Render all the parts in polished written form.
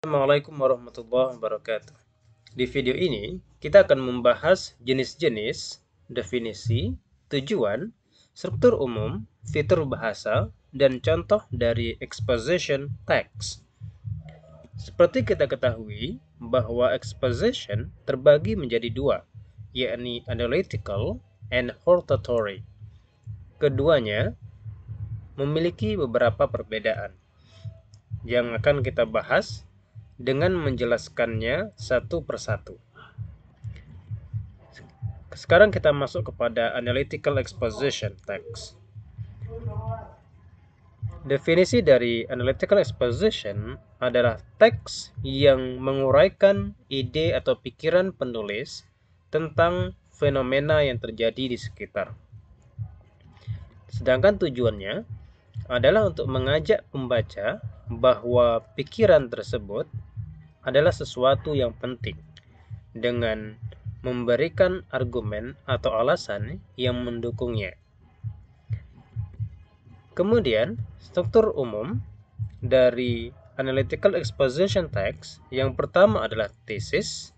Assalamualaikum warahmatullahi wabarakatuh. Di video ini, kita akan membahas jenis-jenis, definisi, tujuan, struktur umum, fitur bahasa, dan contoh dari exposition text. Seperti kita ketahui bahwa exposition terbagi menjadi dua, yakni analytical and hortatory. Keduanya memiliki beberapa perbedaan yang akan kita bahas dengan menjelaskannya satu persatu. Sekarang kita masuk kepada analytical exposition text. Definisi dari analytical exposition adalah teks yang menguraikan ide atau pikiran penulis tentang fenomena yang terjadi di sekitar. Sedangkan tujuannya adalah untuk mengajak pembaca bahwa pikiran tersebut adalah sesuatu yang penting dengan memberikan argumen atau alasan yang mendukungnya. Kemudian, struktur umum dari analytical exposition text yang pertama adalah tesis.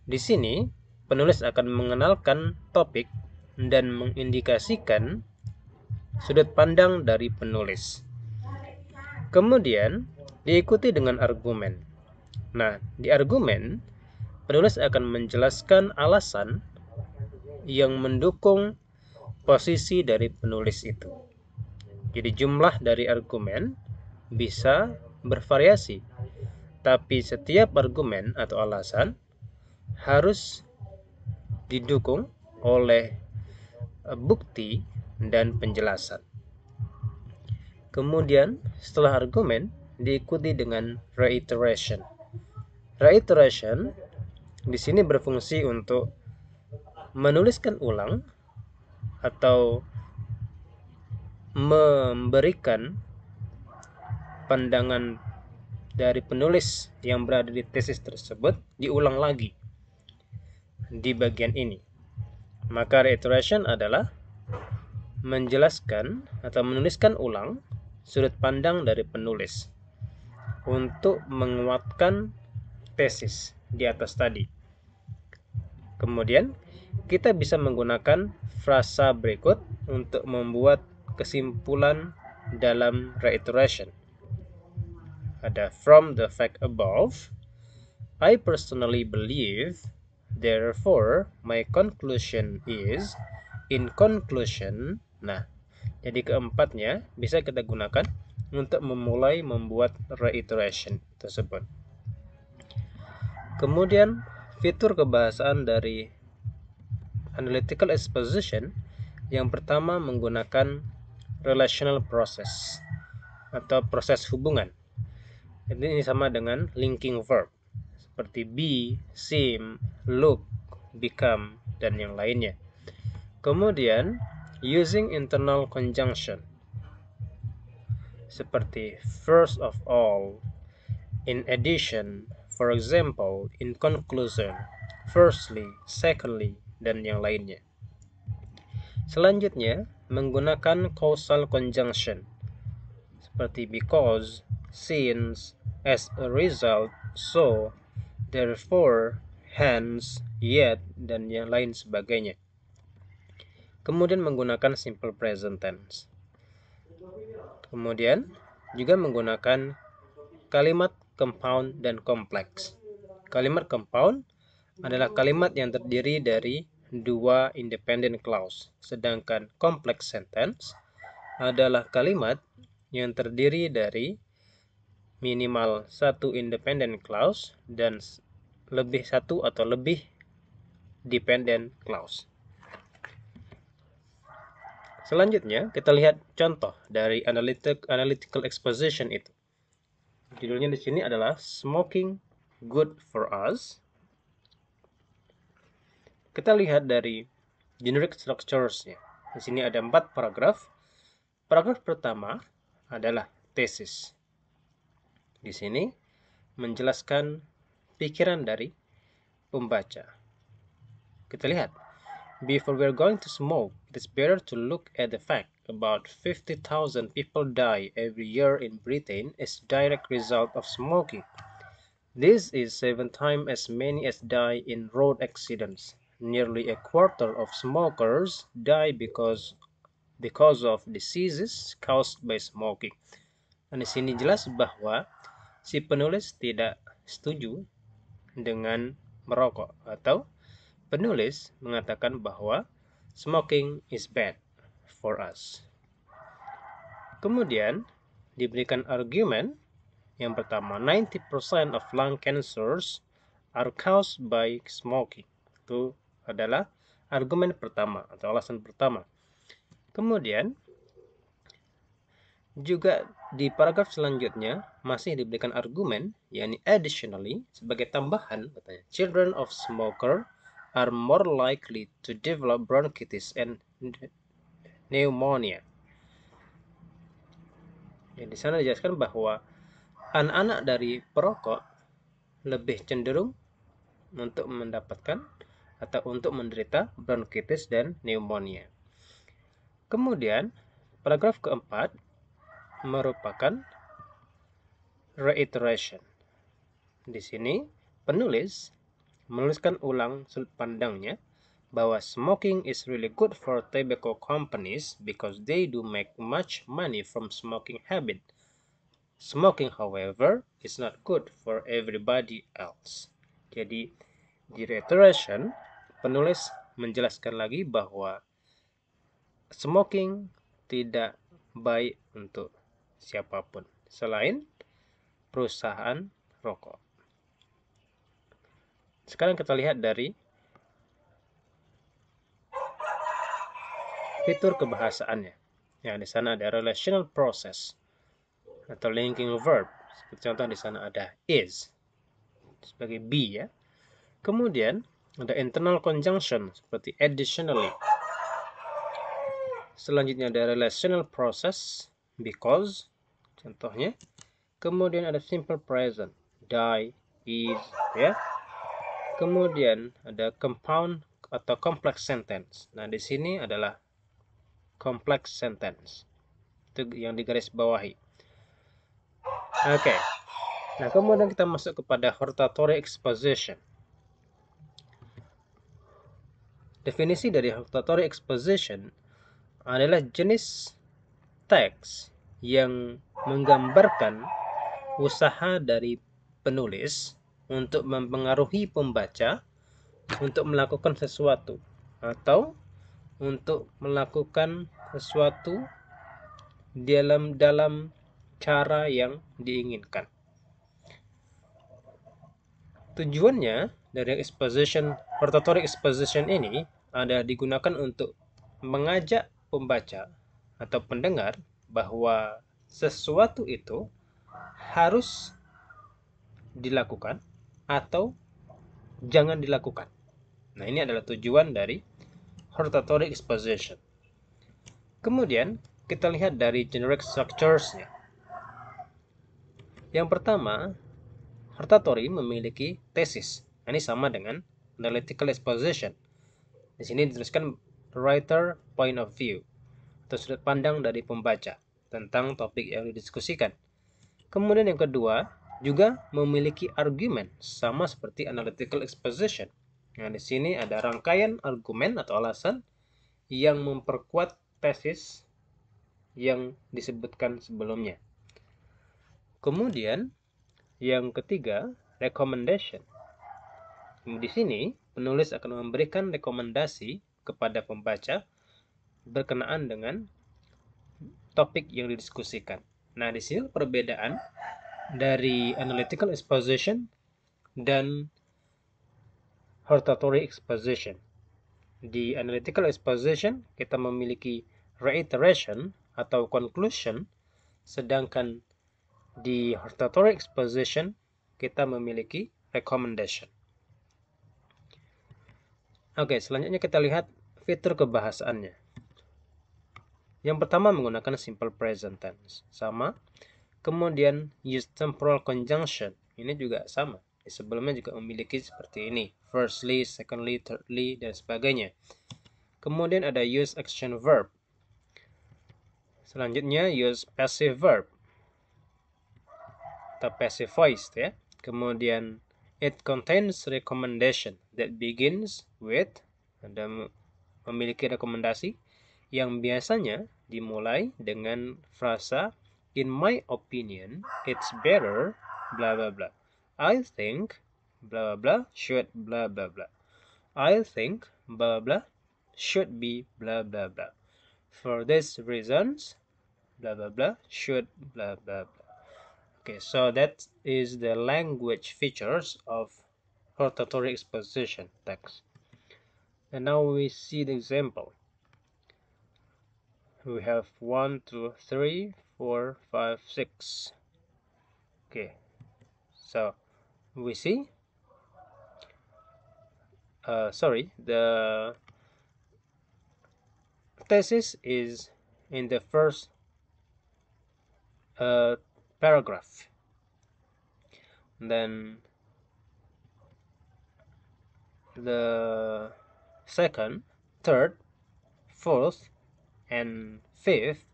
Di sini, penulis akan mengenalkan topik dan mengindikasikan sudut pandang dari penulis. Kemudian, diikuti dengan argumen. Nah, di argumen, penulis akan menjelaskan alasan yang mendukung posisi dari penulis itu. Jadi jumlah dari argumen bisa bervariasi, tapi setiap argumen atau alasan harus didukung oleh bukti dan penjelasan. Kemudian setelah argumen diikuti dengan reiteration. Reiteration di sini berfungsi untuk menuliskan ulang atau memberikan pandangan dari penulis yang berada di tesis tersebut diulang lagi di bagian ini. Maka reiteration adalah menjelaskan atau menuliskan ulang sudut pandang dari penulis untuk menguatkan tesis di atas tadi. Kemudian kita bisa menggunakan frasa berikut untuk membuat kesimpulan dalam reiteration. Ada from the fact above, I personally believe, therefore my conclusion is, in conclusion. Nah, jadi keempatnya bisa kita gunakan untuk memulai membuat reiteration tersebut. Kemudian fitur kebahasaan dari analytical exposition yang pertama menggunakan relational process atau proses hubungan. Ini sama dengan linking verb seperti be, seem, look, become, dan yang lainnya. Kemudian using internal conjunction seperti first of all, in addition, for example, in conclusion, firstly, secondly, dan yang lainnya. Selanjutnya, menggunakan causal conjunction seperti because, since, as a result, so, therefore, hence, yet, dan yang lain sebagainya. Kemudian menggunakan simple present tense. Kemudian juga menggunakan kalimat compound dan kompleks. Kalimat compound adalah kalimat yang terdiri dari dua independent clause, sedangkan complex sentence adalah kalimat yang terdiri dari minimal satu independent clause dan lebih satu atau lebih dependent clause. Selanjutnya kita lihat contoh dari analytical exposition itu. Judulnya di sini adalah Smoking Good for Us. Kita lihat dari generic structures-nya. Di sini ada 4 paragraf. Paragraf pertama adalah tesis. Di sini menjelaskan pikiran dari pembaca. Kita lihat. Before we're going to smoke, it is better to look at the fact about 50,000 people die every year in Britain as direct result of smoking. This is 7 times as many as die in road accidents. Nearly a quarter of smokers die because of diseases caused by smoking. Dan di sini jelas bahwa si penulis tidak setuju dengan merokok, atau penulis mengatakan bahwa smoking is bad for us. Kemudian diberikan argumen yang pertama, 90% of lung cancers are caused by smoking. Itu adalah argumen pertama atau alasan pertama. Kemudian juga di paragraf selanjutnya masih diberikan argumen, yakni additionally, sebagai tambahan, katanya, children of smoker are more likely to develop bronchitis and pneumonia. Jadi di sana dijelaskan bahwa anak-anak dari perokok lebih cenderung untuk mendapatkan atau untuk menderita bronkitis dan pneumonia. Kemudian paragraf keempat merupakan reiteration. Di sini penulis menuliskan ulang sudut pandangnya bahwa smoking is really good for tobacco companies because they do make much money from smoking habit. Smoking, however, is not good for everybody else. Jadi di reiteration penulis menjelaskan lagi bahwa smoking tidak baik untuk siapapun selain perusahaan rokok. Sekarang kita lihat dari fitur kebahasaannya. Ya, di sana ada relational process atau linking verb. Seperti contoh di sana ada is sebagai be, ya. Kemudian ada internal conjunction seperti additionally. Selanjutnya ada relational process because contohnya. Kemudian ada simple present, die, is, ya. Kemudian ada compound atau complex sentence. Nah, di sini adalah complex sentence. Itu yang digaris bawahi. Oke. Nah, kemudian kita masuk kepada hortatory exposition. Definisi dari hortatory exposition adalah jenis teks yang menggambarkan usaha dari penulis untuk mempengaruhi pembaca untuk melakukan sesuatu atau untuk melakukan sesuatu dalam cara yang diinginkan. Tujuannya dari hortatory exposition ini ada digunakan untuk mengajak pembaca atau pendengar bahwa sesuatu itu harus dilakukan atau jangan dilakukan. Nah, ini adalah tujuan dari hortatory exposition. Kemudian kita lihat dari generic structures-nya. Yang pertama, hortatory memiliki tesis. Ini sama dengan analytical exposition. Di sini dituliskan writer point of view atau sudut pandang dari pembaca tentang topik yang didiskusikan. Kemudian yang kedua, juga memiliki argumen sama seperti analytical exposition. Nah, di sini ada rangkaian argumen atau alasan yang memperkuat tesis yang disebutkan sebelumnya. Kemudian yang ketiga, recommendation. Di sini penulis akan memberikan rekomendasi kepada pembaca berkenaan dengan topik yang didiskusikan. Nah, di sini perbedaan dari analytical exposition dan hortatory exposition. Di analytical exposition kita memiliki reiteration atau conclusion, sedangkan di hortatory exposition kita memiliki recommendation. Oke, selanjutnya kita lihat fitur kebahasaannya. Yang pertama menggunakan simple present tense, sama. Kemudian use temporal conjunction, ini juga sama. Sebelumnya juga memiliki seperti ini, firstly, secondly, thirdly, dan sebagainya. Kemudian ada use action verb. Selanjutnya use passive verb atau passive voice, ya. Kemudian it contains recommendation that begins with, ada memiliki rekomendasi yang biasanya dimulai dengan frasa in my opinion it's better blah blah blah. I think blah blah blah should blah blah blah. I think blah blah should be blah blah blah. For these reasons blah blah blah should blah blah blah. Okay, so that is the language features of hortatory exposition text. And now we see the example. We have 1, 2, 3, 4, 5, 6. Okay, so we see the thesis is in the first paragraph. Then the second, third, fourth, and fifth.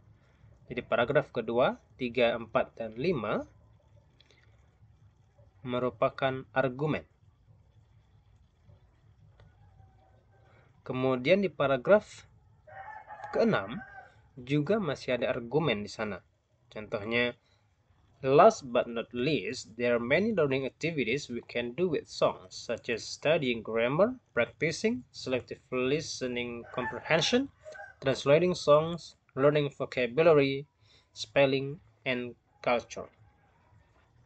Jadi paragraf kedua, 3, 4, dan 5 merupakan argumen. Kemudian di paragraf ke-6 juga masih ada argumen di sana. Contohnya, last but not least, there are many learning activities we can do with songs, such as studying grammar, practicing selective listening comprehension, translating songs, learning vocabulary, spelling, and culture.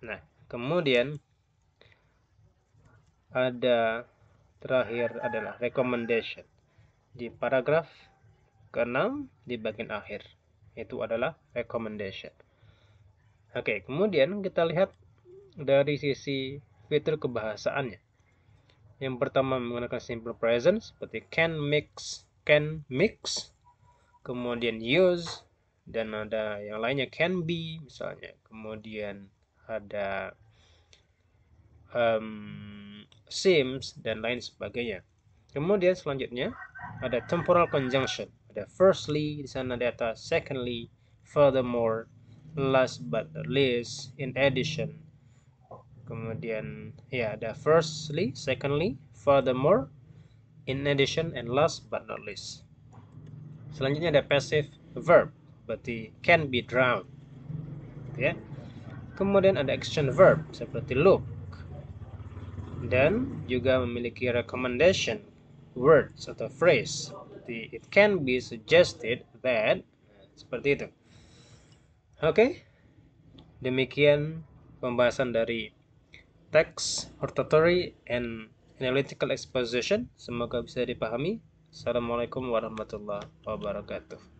Nah, kemudian ada terakhir adalah recommendation. Di paragraf ke-6 di bagian akhir, itu adalah recommendation. Oke, kemudian kita lihat dari sisi fitur kebahasaannya. Yang pertama menggunakan simple present seperti can, mix, kemudian use, dan ada yang lainnya can be misalnya. Kemudian ada seems dan lain sebagainya. Kemudian selanjutnya ada temporal conjunction. Ada firstly di sana di atas, secondly, furthermore, last but not least, in addition. Kemudian ya ada firstly, secondly, furthermore, in addition, and last but not least. Selanjutnya ada passive verb, berarti can be drowned. Ya. Kemudian ada action verb seperti look, dan juga memiliki recommendation words atau phrase seperti it can be suggested that, seperti itu. Oke, demikian pembahasan dari text hortatory and analytical exposition. Semoga bisa dipahami. Assalamualaikum warahmatullahi wabarakatuh.